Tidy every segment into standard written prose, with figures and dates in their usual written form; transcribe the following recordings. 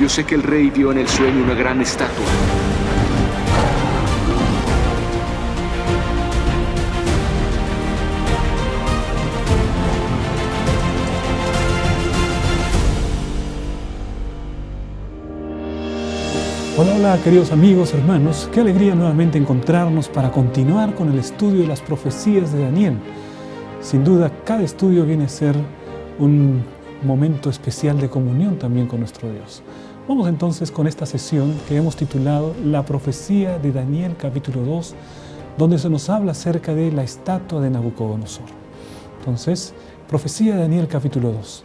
Yo sé que el rey vio en el sueño una gran estatua. Hola, hola queridos amigos, hermanos, qué alegría nuevamente encontrarnos para continuar con el estudio de las profecías de Daniel. Sin duda, cada estudio viene a ser un momento especial de comunión también con nuestro Dios. Vamos entonces con esta sesión que hemos titulado La profecía de Daniel capítulo 2, donde se nos habla acerca de la estatua de Nabucodonosor. Entonces, profecía de Daniel capítulo 2.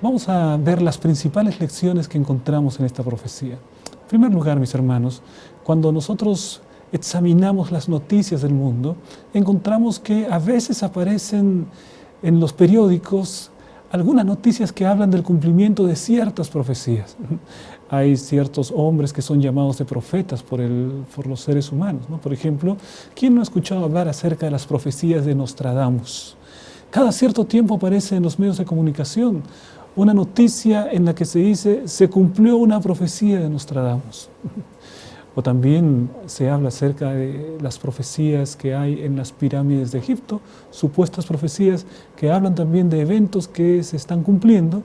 Vamos a ver las principales lecciones que encontramos en esta profecía. En primer lugar, mis hermanos, cuando nosotros examinamos las noticias del mundo, encontramos que a veces aparecen en los periódicos algunas noticias que hablan del cumplimiento de ciertas profecías. Hay ciertos hombres que son llamados de profetas por los seres humanos, ¿no? Por ejemplo, ¿quién no ha escuchado hablar acerca de las profecías de Nostradamus? Cada cierto tiempo aparece en los medios de comunicación una noticia en la que se dice se cumplió una profecía de Nostradamus. O también se habla acerca de las profecías que hay en las pirámides de Egipto, supuestas profecías que hablan también de eventos que se están cumpliendo.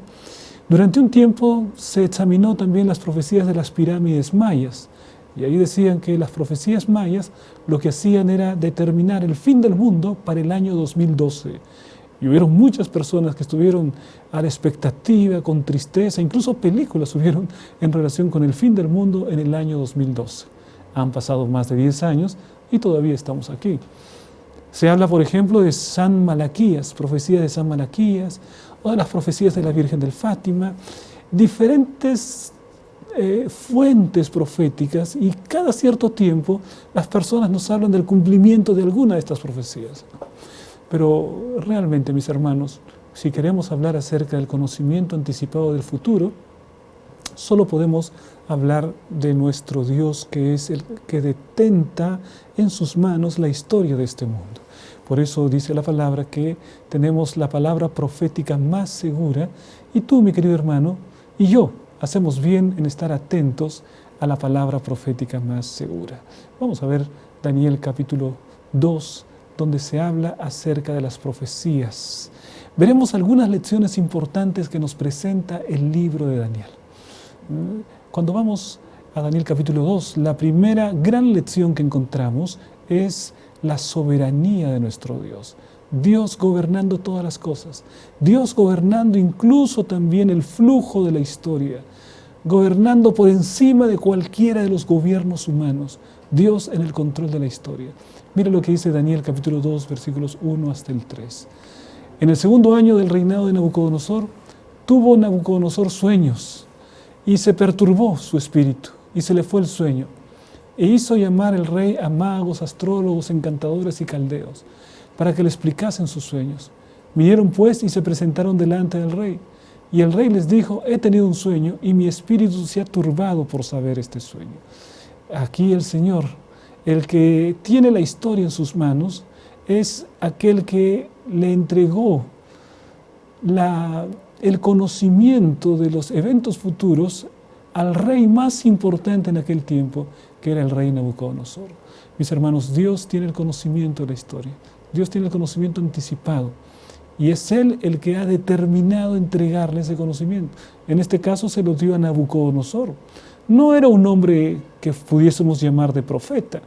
Durante un tiempo se examinó también las profecías de las pirámides mayas, y ahí decían que las profecías mayas lo que hacían era determinar el fin del mundo para el año 2012. Y hubieron muchas personas que estuvieron a la expectativa, con tristeza, incluso películas hubieron en relación con el fin del mundo en el año 2012. Han pasado más de 10 años y todavía estamos aquí. Se habla, por ejemplo, de San Malaquías, profecías de San Malaquías, o de las profecías de la Virgen del Fátima, diferentes fuentes proféticas, y cada cierto tiempo las personas nos hablan del cumplimiento de alguna de estas profecías. Pero realmente, mis hermanos, si queremos hablar acerca del conocimiento anticipado del futuro, solo podemos hablar de nuestro Dios, que es el que detenta en sus manos la historia de este mundo. Por eso dice la palabra que tenemos la palabra profética más segura, y tú, mi querido hermano, y yo, hacemos bien en estar atentos a la palabra profética más segura. Vamos a ver Daniel capítulo 2, donde se habla acerca de las profecías. Veremos algunas lecciones importantes que nos presenta el libro de Daniel. Cuando vamos a Daniel capítulo 2, la primera gran lección que encontramos es la soberanía de nuestro Dios. Dios gobernando todas las cosas. Dios gobernando incluso también el flujo de la historia. Gobernando por encima de cualquiera de los gobiernos humanos. Dios en el control de la historia. Mira lo que dice Daniel capítulo 2, versículos 1 hasta el 3. En el segundo año del reinado de Nabucodonosor, tuvo Nabucodonosor sueños, y se perturbó su espíritu, y se le fue el sueño. E hizo llamar el rey a magos, astrólogos, encantadores y caldeos, para que le explicasen sus sueños. Vinieron pues y se presentaron delante del rey. Y el rey les dijo: he tenido un sueño, y mi espíritu se ha turbado por saber este sueño. Aquí el Señor, el que tiene la historia en sus manos, es aquel que le entregó el conocimiento de los eventos futuros al rey más importante en aquel tiempo, que era el rey Nabucodonosor. Mis hermanos, Dios tiene el conocimiento de la historia. Dios tiene el conocimiento anticipado. Y es Él el que ha determinado entregarle ese conocimiento. En este caso se lo dio a Nabucodonosor. No era un hombre que pudiésemos llamar de profeta.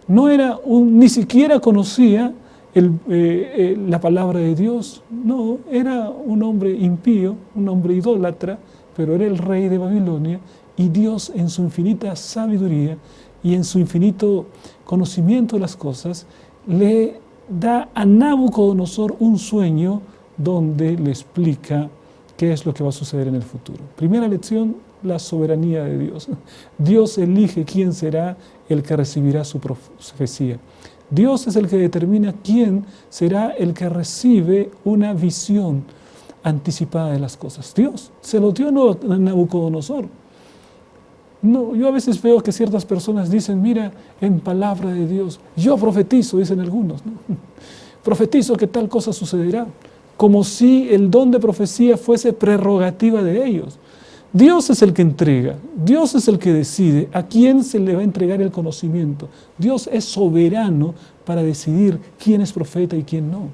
No era ni siquiera conocía la palabra de Dios. No, era un hombre impío, un hombre idólatra, pero era el rey de Babilonia, y Dios en su infinita sabiduría y en su infinito conocimiento de las cosas le da a Nabucodonosor un sueño donde le explica qué es lo que va a suceder en el futuro. Primera lección: la soberanía de Dios. Dios elige quién será el que recibirá su profecía. Dios es el que determina quién será el que recibe una visión anticipada de las cosas. Dios se lo dio a Nabucodonosor. No, yo a veces veo que ciertas personas dicen: mira, en palabra de Dios, yo profetizo, dicen algunos, ¿no? Profetizo que tal cosa sucederá, como si el don de profecía fuese prerrogativa de ellos. Dios es el que entrega, Dios es el que decide a quién se le va a entregar el conocimiento. Dios es soberano para decidir quién es profeta y quién no.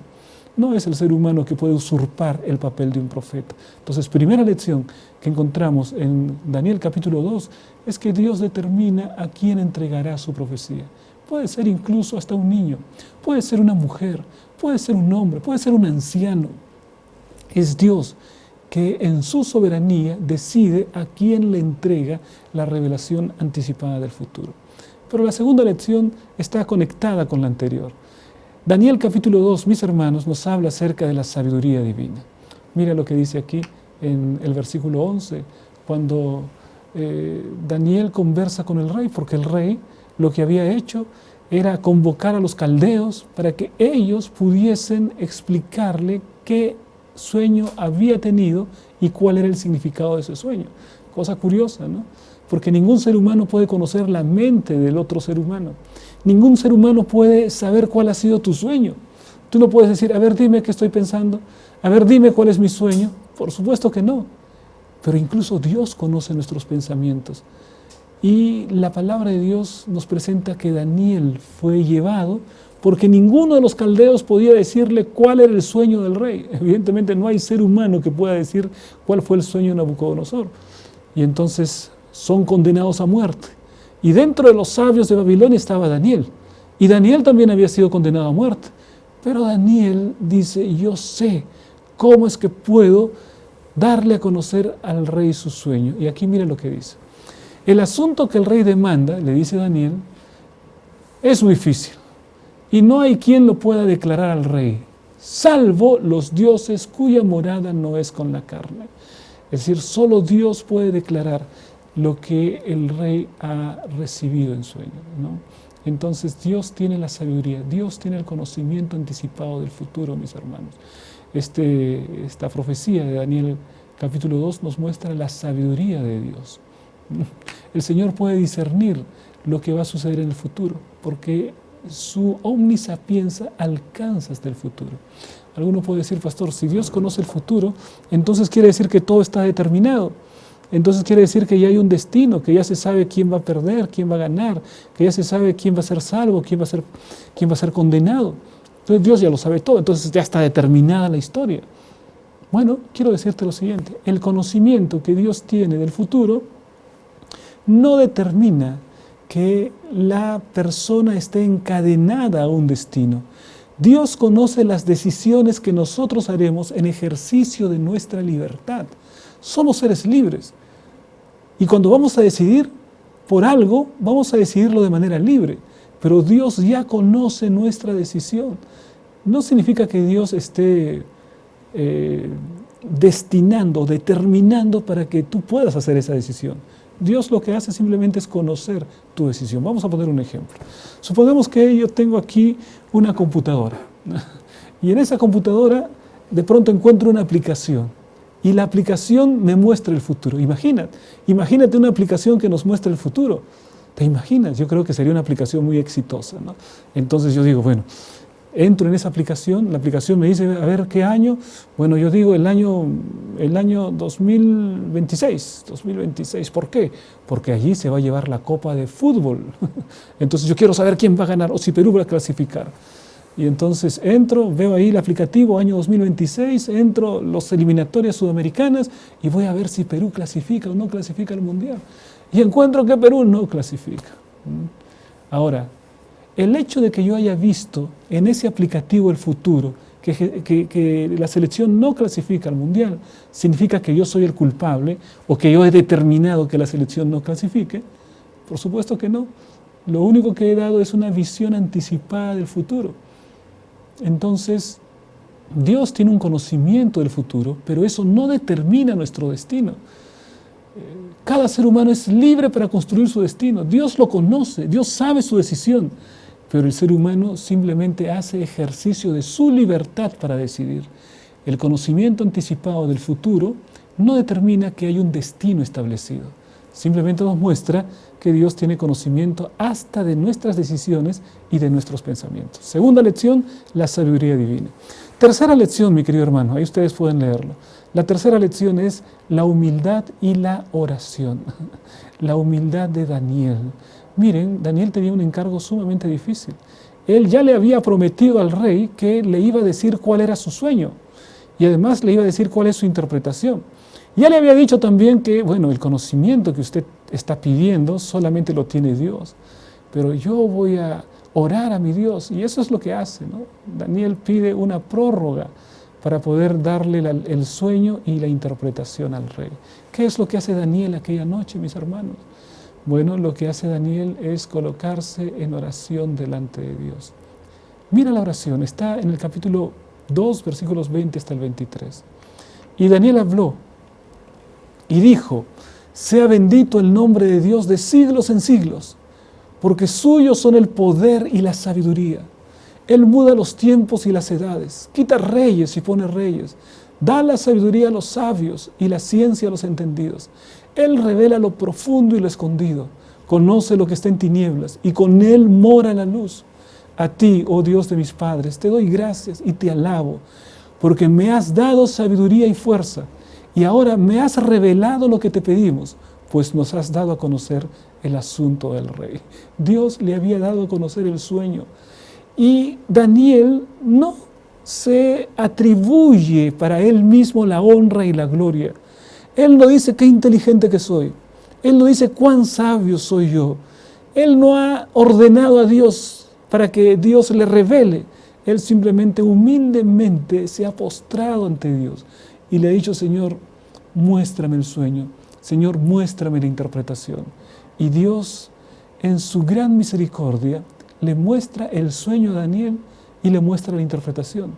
No es el ser humano que puede usurpar el papel de un profeta. Entonces, primera lección que encontramos en Daniel capítulo 2 es que Dios determina a quién entregará su profecía. Puede ser incluso hasta un niño, puede ser una mujer, puede ser un hombre, puede ser un anciano. Es Dios que en su soberanía decide a quién le entrega la revelación anticipada del futuro. Pero la segunda lección está conectada con la anterior. Daniel capítulo 2, mis hermanos, nos habla acerca de la sabiduría divina. Mira lo que dice aquí en el versículo 11, cuando Daniel conversa con el rey, porque el rey lo que había hecho era convocar a los caldeos para que ellos pudiesen explicarle qué sueño había tenido y cuál era el significado de ese sueño. Cosa curiosa, ¿no? Porque ningún ser humano puede conocer la mente del otro ser humano. Ningún ser humano puede saber cuál ha sido tu sueño. Tú no puedes decir, a ver, dime qué estoy pensando, a ver, dime cuál es mi sueño. Por supuesto que no. Pero incluso Dios conoce nuestros pensamientos. Y la palabra de Dios nos presenta que Daniel fue llevado porque ninguno de los caldeos podía decirle cuál era el sueño del rey. Evidentemente no hay ser humano que pueda decir cuál fue el sueño de Nabucodonosor. Y entonces son condenados a muerte. Y dentro de los sabios de Babilonia estaba Daniel. Y Daniel también había sido condenado a muerte. Pero Daniel dice, yo sé cómo es que puedo darle a conocer al rey su sueño. Y aquí mira lo que dice. El asunto que el rey demanda, le dice Daniel, es muy difícil. Y no hay quien lo pueda declarar al rey, salvo los dioses cuya morada no es con la carne. Es decir, solo Dios puede declarar lo que el rey ha recibido en sueño, ¿no? Entonces Dios tiene la sabiduría, Dios tiene el conocimiento anticipado del futuro, mis hermanos. Esta profecía de Daniel capítulo 2 nos muestra la sabiduría de Dios. El Señor puede discernir lo que va a suceder en el futuro, porque su omnisapiencia alcanza hasta el futuro. Alguno puede decir, pastor, si Dios conoce el futuro, entonces quiere decir que todo está determinado. Entonces quiere decir que ya hay un destino, que ya se sabe quién va a perder, quién va a ganar, que ya se sabe quién va a ser salvo, quién va a ser condenado. Entonces Dios ya lo sabe todo, entonces ya está determinada la historia. Bueno, quiero decirte lo siguiente, el conocimiento que Dios tiene del futuro no determina que la persona esté encadenada a un destino. Dios conoce las decisiones que nosotros haremos en ejercicio de nuestra libertad. Somos seres libres. Y cuando vamos a decidir por algo, vamos a decidirlo de manera libre. Pero Dios ya conoce nuestra decisión. No significa que Dios esté destinando, determinando para que tú puedas hacer esa decisión. Dios lo que hace simplemente es conocer tu decisión. Vamos a poner un ejemplo. Supongamos que yo tengo aquí una computadora y en esa computadora de pronto encuentro una aplicación y la aplicación me muestra el futuro. Imagínate una aplicación que nos muestra el futuro. ¿Te imaginas? Yo creo que sería una aplicación muy exitosa, ¿no? Entonces yo digo, bueno, entro en esa aplicación, la aplicación me dice, a ver, ¿qué año? Bueno, yo digo el año 2026. ¿Por qué? Porque allí se va a llevar la Copa de Fútbol. Entonces yo quiero saber quién va a ganar o si Perú va a clasificar. Y entonces entro, veo ahí el aplicativo, año 2026, entro las eliminatorias sudamericanas y voy a ver si Perú clasifica o no clasifica al Mundial. Y encuentro que Perú no clasifica. Ahora, el hecho de que yo haya visto en ese aplicativo el futuro, que la selección no clasifica al Mundial, significa que yo soy el culpable o que yo he determinado que la selección no clasifique. Por supuesto que no. Lo único que he dado es una visión anticipada del futuro. Entonces, Dios tiene un conocimiento del futuro, pero eso no determina nuestro destino. Cada ser humano es libre para construir su destino. Dios lo conoce, Dios sabe su decisión, pero el ser humano simplemente hace ejercicio de su libertad para decidir. El conocimiento anticipado del futuro no determina que hay un destino establecido. Simplemente nos muestra que Dios tiene conocimiento hasta de nuestras decisiones y de nuestros pensamientos. Segunda lección, la sabiduría divina. Tercera lección, mi querido hermano, ahí ustedes pueden leerlo. La tercera lección es la humildad y la oración. La humildad de Daniel. Miren, Daniel tenía un encargo sumamente difícil. Él ya le había prometido al rey que le iba a decir cuál era su sueño y además le iba a decir cuál es su interpretación. Ya le había dicho también que, bueno, el conocimiento que usted está pidiendo solamente lo tiene Dios, pero yo voy a orar a mi Dios, y eso es lo que hace, ¿no? Daniel pide una prórroga para poder darle el sueño y la interpretación al rey. ¿Qué es lo que hace Daniel aquella noche, mis hermanos? Bueno, lo que hace Daniel es colocarse en oración delante de Dios. Mira la oración, está en el capítulo 2, versículos 20 hasta el 23. Y Daniel habló y dijo: sea bendito el nombre de Dios de siglos en siglos, porque suyos son el poder y la sabiduría. Él muda los tiempos y las edades, quita reyes y pone reyes, da la sabiduría a los sabios y la ciencia a los entendidos. Él revela lo profundo y lo escondido, conoce lo que está en tinieblas y con Él mora la luz. A ti, oh Dios de mis padres, te doy gracias y te alabo, porque me has dado sabiduría y fuerza, y ahora me has revelado lo que te pedimos, pues nos has dado a conocer el asunto del rey. Dios le había dado a conocer el sueño, y Daniel no se atribuye para él mismo la honra y la gloria. Él no dice qué inteligente que soy, él no dice cuán sabio soy yo, él no ha ordenado a Dios para que Dios le revele. Él simplemente humildemente se ha postrado ante Dios y le ha dicho: Señor, muéstrame el sueño, Señor, muéstrame la interpretación. Y Dios, en su gran misericordia, le muestra el sueño a Daniel y le muestra la interpretación.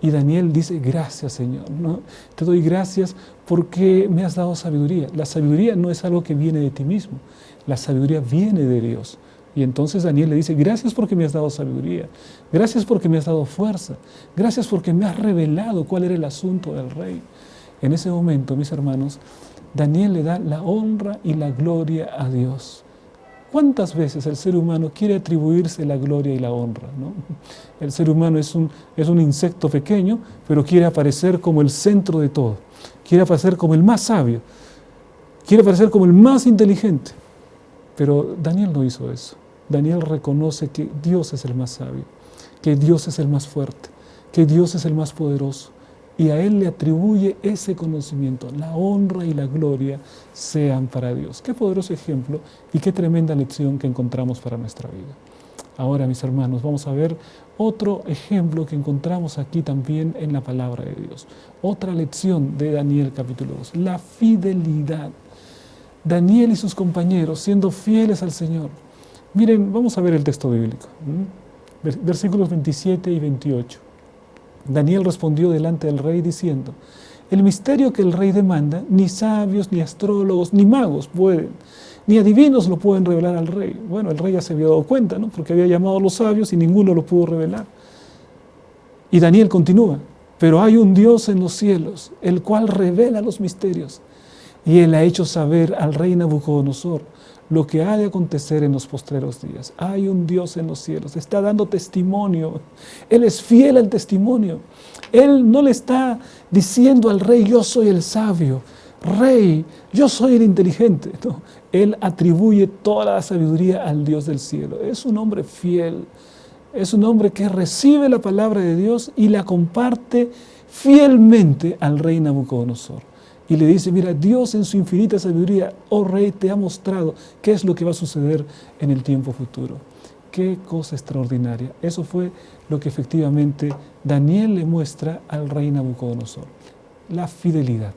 Y Daniel dice: gracias, Señor, ¿no? Te doy gracias porque me has dado sabiduría. La sabiduría no es algo que viene de ti mismo, la sabiduría viene de Dios. Y entonces Daniel le dice: gracias porque me has dado sabiduría, gracias porque me has dado fuerza, gracias porque me has revelado cuál era el asunto del rey. En ese momento, mis hermanos, Daniel le da la honra y la gloria a Dios. ¿Cuántas veces el ser humano quiere atribuirse la gloria y la honra, ¿no? El ser humano es un insecto pequeño, pero quiere aparecer como el centro de todo. Quiere aparecer como el más sabio. Quiere aparecer como el más inteligente. Pero Daniel no hizo eso. Daniel reconoce que Dios es el más sabio, que Dios es el más fuerte, que Dios es el más poderoso. Y a él le atribuye ese conocimiento. La honra y la gloria sean para Dios. Qué poderoso ejemplo y qué tremenda lección que encontramos para nuestra vida. Ahora, mis hermanos, vamos a ver otro ejemplo que encontramos aquí también en la palabra de Dios. Otra lección de Daniel capítulo 2, la fidelidad. Daniel y sus compañeros siendo fieles al Señor. Miren, vamos a ver el texto bíblico. Versículos 27 y 28. Daniel respondió delante del rey diciendo: el misterio que el rey demanda, ni sabios, ni astrólogos, ni magos pueden, ni adivinos lo pueden revelar al rey. Bueno, el rey ya se había dado cuenta, ¿no? Porque había llamado a los sabios y ninguno lo pudo revelar. Y Daniel continúa: pero hay un Dios en los cielos, el cual revela los misterios, y Él ha hecho saber al rey Nabucodonosor lo que ha de acontecer en los postreros días. Hay un Dios en los cielos, está dando testimonio. Él es fiel al testimonio. Él no le está diciendo al rey: yo soy el sabio, rey, yo soy el inteligente. No, Él atribuye toda la sabiduría al Dios del cielo. Es un hombre fiel, es un hombre que recibe la palabra de Dios y la comparte fielmente al rey Nabucodonosor. Y le dice: mira, Dios en su infinita sabiduría, oh rey, te ha mostrado qué es lo que va a suceder en el tiempo futuro. Qué cosa extraordinaria. Eso fue lo que efectivamente Daniel le muestra al rey Nabucodonosor. La fidelidad.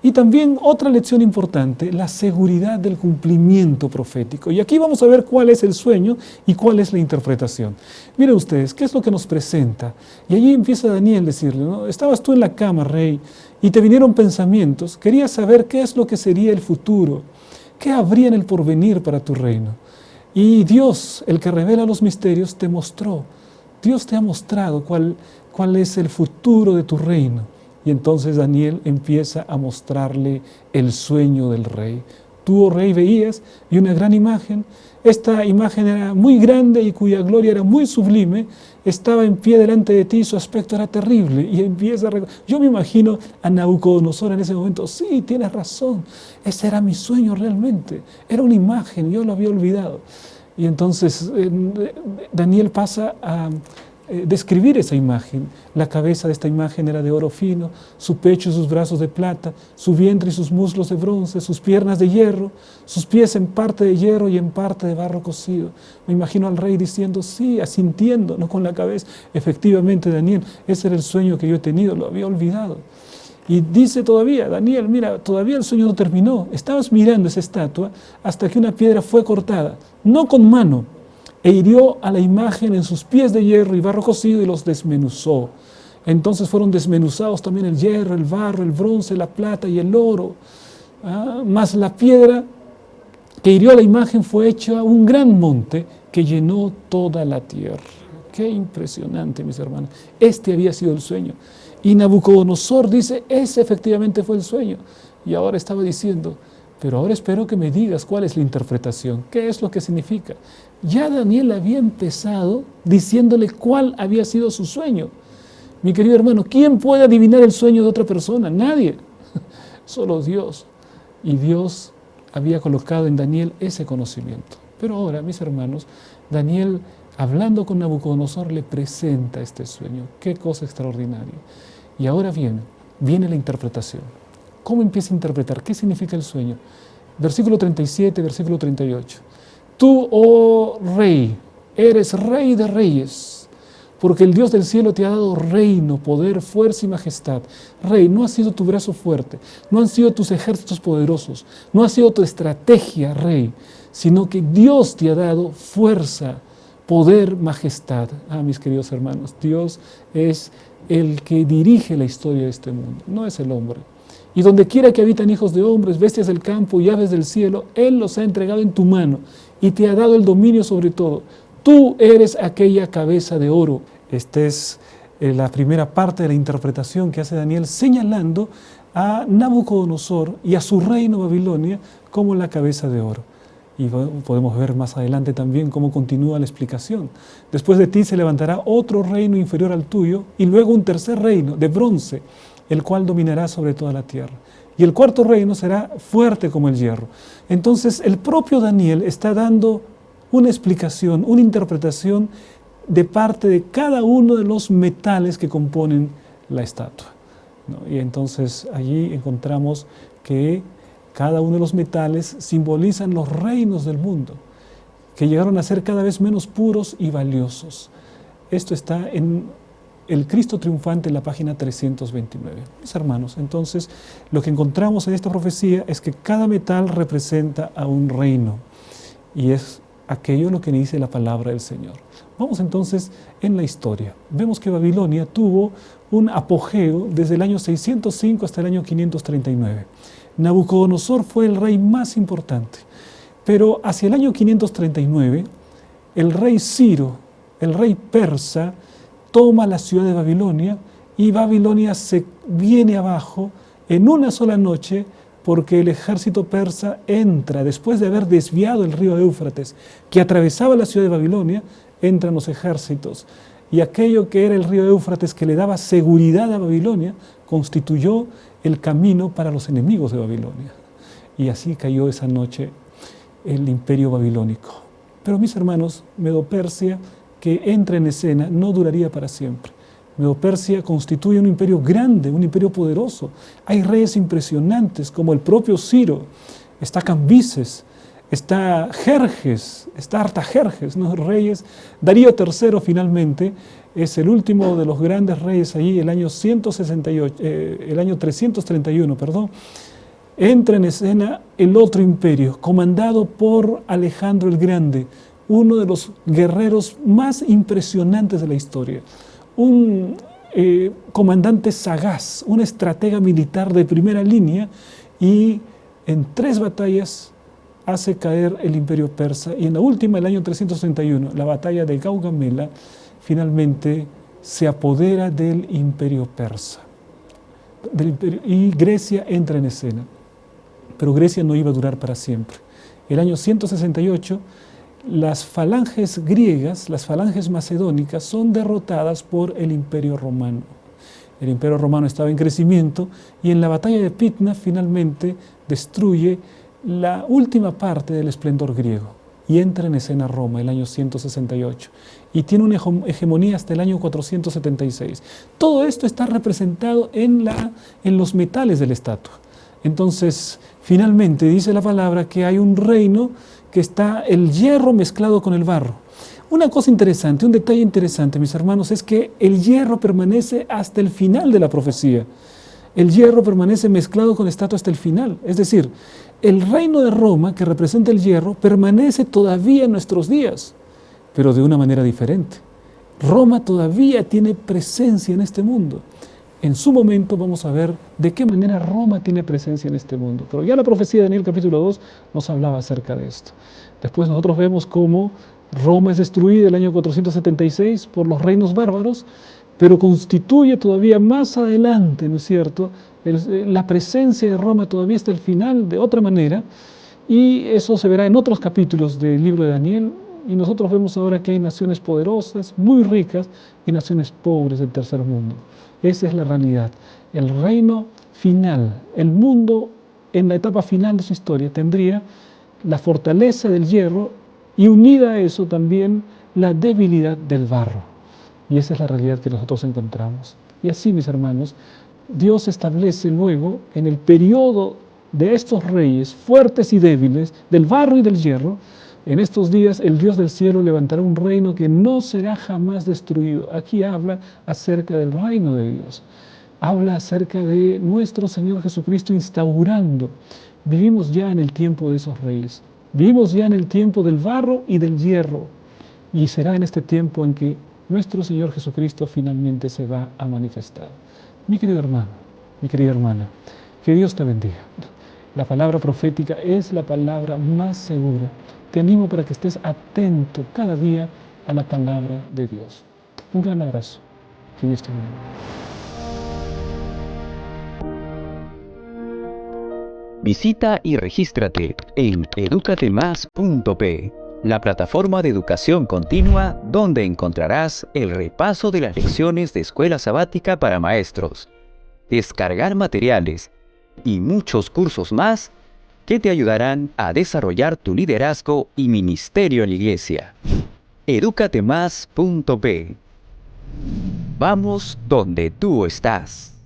Y también otra lección importante, la seguridad del cumplimiento profético. Y aquí vamos a ver cuál es el sueño y cuál es la interpretación. Miren ustedes, ¿qué es lo que nos presenta? Y allí empieza Daniel a decirle, ¿no? Estabas tú en la cama, rey, y te vinieron pensamientos. Querías saber qué es lo que sería el futuro, qué habría en el porvenir para tu reino. Y Dios, el que revela los misterios, te mostró. Dios te ha mostrado cuál es el futuro de tu reino. Y entonces Daniel empieza a mostrarle el sueño del rey. Tú, oh rey, veías y una gran imagen. Esta imagen era muy grande y cuya gloria era muy sublime. Estaba en pie delante de ti, su aspecto era terrible. Y empieza a yo me imagino a Nabucodonosor en ese momento. Sí, tienes razón, ese era mi sueño realmente. Era una imagen, yo lo había olvidado. Y entonces Daniel pasa a describir esa imagen. La cabeza de esta imagen era de oro fino, su pecho y sus brazos de plata, su vientre y sus muslos de bronce, sus piernas de hierro, sus pies en parte de hierro y en parte de barro cocido. Me imagino al rey diciendo, sí, asintiendo, no con la cabeza. Efectivamente, Daniel, ese era el sueño que yo he tenido, lo había olvidado. Y dice todavía, Daniel, mira, todavía el sueño no terminó. Estabas mirando esa estatua hasta que una piedra fue cortada, no con mano, e hirió a la imagen en sus pies de hierro y barro cocido y los desmenuzó. Entonces fueron desmenuzados también el hierro, el barro, el bronce, la plata y el oro. Mas la piedra que hirió a la imagen fue hecha un gran monte que llenó toda la tierra. Qué impresionante, mis hermanos. Este había sido el sueño. Y Nabucodonosor dice, ese efectivamente fue el sueño. Y ahora estaba diciendo, pero ahora espero que me digas cuál es la interpretación, qué es lo que significa. Ya Daniel había empezado diciéndole cuál había sido su sueño. Mi querido hermano, ¿quién puede adivinar el sueño de otra persona? Nadie, solo Dios. Y Dios había colocado en Daniel ese conocimiento. Pero ahora, mis hermanos, Daniel, hablando con Nabucodonosor, le presenta este sueño. Qué cosa extraordinaria. Y ahora viene la interpretación. ¿Cómo empieza a interpretar? ¿Qué significa el sueño? Versículo 37, versículo 38. Tú, oh rey, eres rey de reyes, porque el Dios del cielo te ha dado reino, poder, fuerza y majestad. Rey, no ha sido tu brazo fuerte, no han sido tus ejércitos poderosos, no ha sido tu estrategia, rey, sino que Dios te ha dado fuerza, poder, majestad. Mis queridos hermanos, Dios es el que dirige la historia de este mundo, no es el hombre. Y donde quiera que habitan hijos de hombres, bestias del campo y aves del cielo, Él los ha entregado en tu mano y te ha dado el dominio sobre todo. Tú eres aquella cabeza de oro. Esta es la primera parte de la interpretación que hace Daniel, señalando a Nabucodonosor y a su reino Babilonia como la cabeza de oro. Y podemos ver más adelante también cómo continúa la explicación. Después de ti se levantará otro reino inferior al tuyo y luego un tercer reino de bronce, el cual dominará sobre toda la tierra. Y el cuarto reino será fuerte como el hierro. Entonces el propio Daniel está dando una explicación, una interpretación de parte de cada uno de los metales que componen la estatua, ¿no? Y entonces allí encontramos que cada uno de los metales simbolizan los reinos del mundo, que llegaron a ser cada vez menos puros y valiosos. Esto está en el Cristo triunfante en la página 329. Mis hermanos, entonces lo que encontramos en esta profecía es que cada metal representa a un reino y es aquello lo que dice la palabra del Señor. Vamos entonces en la historia. Vemos que Babilonia tuvo un apogeo desde el año 605 hasta el año 539. Nabucodonosor fue el rey más importante, pero hacia el año 539 el rey Ciro, el rey persa, toma la ciudad de Babilonia y Babilonia se viene abajo en una sola noche porque el ejército persa entra, después de haber desviado el río Éufrates que atravesaba la ciudad de Babilonia, entran los ejércitos y aquello que era el río Éufrates que le daba seguridad a Babilonia constituyó el camino para los enemigos de Babilonia. Y así cayó esa noche el imperio babilónico. Pero mis hermanos, Medo-Persia, que entra en escena, no duraría para siempre. Medo-Persia constituye un imperio grande, un imperio poderoso. Hay reyes impresionantes como el propio Ciro, está Cambises, está Jerjes, está Artajerjes, ¿no? Reyes. Darío III finalmente es el último de los grandes reyes allí, el año 331, entra en escena el otro imperio, comandado por Alejandro el Grande, uno de los guerreros más impresionantes de la historia, un comandante sagaz, un estratega militar de primera línea, y en 3 batallas hace caer el imperio persa, y en la última, el año 331, la batalla de Gaugamela, finalmente se apodera del imperio persa, y Grecia entra en escena. pero Grecia no iba a durar para siempre. El año 168, las falanges griegas, las falanges macedónicas, son derrotadas por el Imperio Romano. El Imperio Romano estaba en crecimiento y en la batalla de Pydna finalmente destruye la última parte del esplendor griego y entra en escena Roma el año 168 y tiene una hegemonía hasta el año 476. Todo esto está representado en los metales de la estatua. Entonces, finalmente dice la palabra que hay un reino que está el hierro mezclado con el barro. Una cosa interesante, un detalle interesante, mis hermanos, es que el hierro permanece hasta el final de la profecía. El hierro permanece mezclado con la estatua hasta el final. Es decir, el reino de Roma, que representa el hierro, permanece todavía en nuestros días, pero de una manera diferente. Roma todavía tiene presencia en este mundo. En su momento vamos a ver de qué manera Roma tiene presencia en este mundo. Pero ya la profecía de Daniel capítulo 2 nos hablaba acerca de esto. Después nosotros vemos cómo Roma es destruida el año 476 por los reinos bárbaros, pero constituye todavía más adelante, ¿no es cierto?, la presencia de Roma todavía hasta el final de otra manera, y eso se verá en otros capítulos del libro de Daniel, y nosotros vemos ahora que hay naciones poderosas, muy ricas, y naciones pobres del tercer mundo. Esa es la realidad. El reino final, el mundo en la etapa final de su historia, tendría la fortaleza del hierro y unida a eso también la debilidad del barro. Y esa es la realidad que nosotros encontramos. Y así, mis hermanos, Dios establece luego, en el periodo de estos reyes fuertes y débiles, del barro y del hierro, en estos días el Dios del cielo levantará un reino que no será jamás destruido. Aquí habla acerca del reino de Dios. Habla acerca de nuestro Señor Jesucristo instaurando. Vivimos ya en el tiempo de esos reyes. Vivimos ya en el tiempo del barro y del hierro. Y será en este tiempo en que nuestro Señor Jesucristo finalmente se va a manifestar. Mi querido hermano, mi querida hermana, que Dios te bendiga. La palabra profética es la palabra más segura. Te animo para que estés atento cada día a la palabra de Dios. Un gran abrazo. Que Dios te bendiga. Visita y regístrate en educatemas.p, la plataforma de educación continua donde encontrarás el repaso de las lecciones de Escuela Sabática para Maestros, descargar materiales y muchos cursos más que te ayudarán a desarrollar tu liderazgo y ministerio en la iglesia. educatemas.p. Vamos donde tú estás.